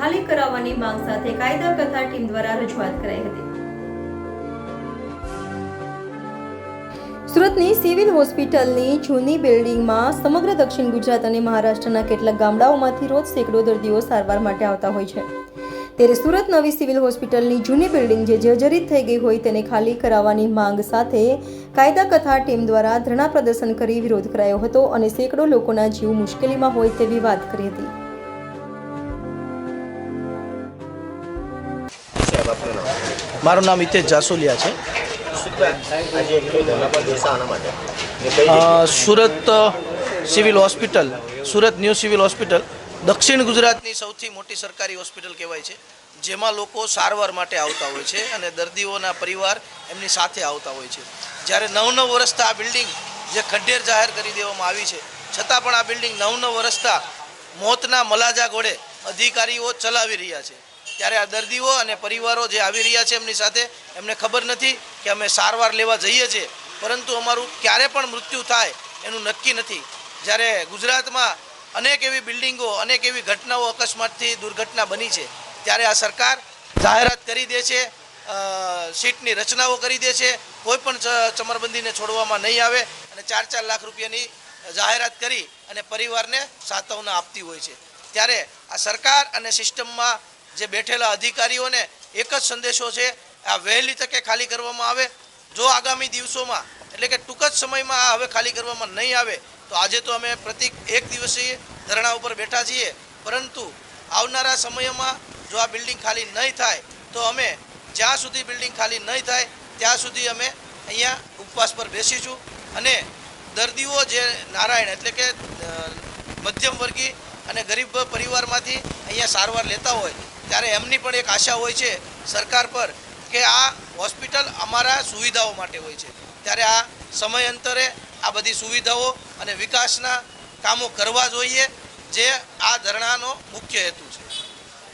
ખાલી કરાવવાની માંગ સાથે કાયદા કથા ટીમ દ્વારા રજૂઆત કરાઈ હતી। સુરતની સિવિલ હોસ્પિટલની જૂની બિલ્ડિંગમાં સમગ્ર દક્ષિણ ગુજરાત અને મહારાષ્ટ્રના કેટલાક ગામડાઓમાંથી રોજ સેંકડો દર્દીઓ સારવાર માટે આવતા હોય છે। ત્યારે સુરત નવી સિવિલ હોસ્પિટલની જૂની બિલ્ડિંગ જે જર્જરિત થઈ ગઈ હોય તેને ખાલી કરાવવાની માંગ સાથે કાયદા કથા ટીમ દ્વારા ધરણા પ્રદર્શન કરી વિરોધ કરાયો હતો અને સેંકડો લોકોના જીવ મુશ્કેલીમાં હોય તેવી વાત કરી હતી। મારું નામ હિતેશ જાસુલિયા છે। Surat civil hospital, Surat new civil hospital દક્ષિણ ગુજરાતની સૌથી મોટી સરકારી હોસ્પિટલ કહેવાય છે, જેમાં લોકો સારવાર માટે આવતા હોય છે અને દર્દીઓના પરિવાર એમની સાથે આવતા હોય છે। જ્યારે 9 વર્ષથી આ બિલ્ડિંગ જે ખંડેર જાહેર કરી દેવામાં આવી છે, છતાં પણ આ બિલ્ડિંગ 9 વર્ષથી મોતના મલાજા ઘોડે અધિકારીઓ ચલાવી રહ્યા છે। ત્યારે આ દર્દીઓ અને પરિવારો જે આવી રહ્યા છે એમની સાથે એમને ખબર નથી કે અમે સારવાર લેવા જઈએ છીએ, પરંતુ અમારું ક્યારે પણ મૃત્યુ થાય એનું નક્કી નથી। જ્યારે ગુજરાતમાં અનેક એવી બિલ્ડિંગો, અનેક એવી ઘટનાઓ અકસ્માતથી દુર્ઘટના બની છે, ત્યારે આ સરકાર જાહેરાત કરી દે છે, સીટની રચનાઓ કરી દે છે, કોઈ પણ ચમરબંધીને છોડવામાં નહીં આવે અને 4-4 લાખ રૂપિયાની જાહેરાત કરી અને પરિવારને સાંત્વના આપતી હોય છે। ત્યારે આ સરકાર અને સિસ્ટમમાં જે બેઠેલા અધિકારીઓને એક જ સંદેશો છે, આ વહેલી તકે ખાલી કરવામાં આવે। જો આગામી દિવસોમાં એટલે કે ટૂંક જ સમયમાં આ હવે ખાલી કરવામાં નહીં આવે તો આજે તો અમે પ્રતિક 1 દિવસીય ધરણા ઉપર બેઠા છીએ, પરંતુ આવનારા સમયમાં જો આ બિલ્ડિંગ ખાલી નહીં થાય તો અમે જ્યાં સુધી બિલ્ડિંગ ખાલી નહીં થાય ત્યાં સુધી અમે અહીંયા ઉપવાસ પર બેસીશું અને દર્દીઓ જે નારાયણ એટલે કે મધ્યમ વર્ગી અને ગરીબ પરિવારમાંથી અહીંયા સારવાર લેતા હોય ત્યારે એમની પણ એક આશા હોય છે સરકાર પર કે આ હોસ્પિટલ અમારા સુવિધાઓ માટે હોય છે। ત્યારે આ સમયાંતરે આ બધી સુવિધાઓ અને વિકાસના કામો કરવા જોઈએ, જે આ ધરણાનો મુખ્ય હેતુ છે।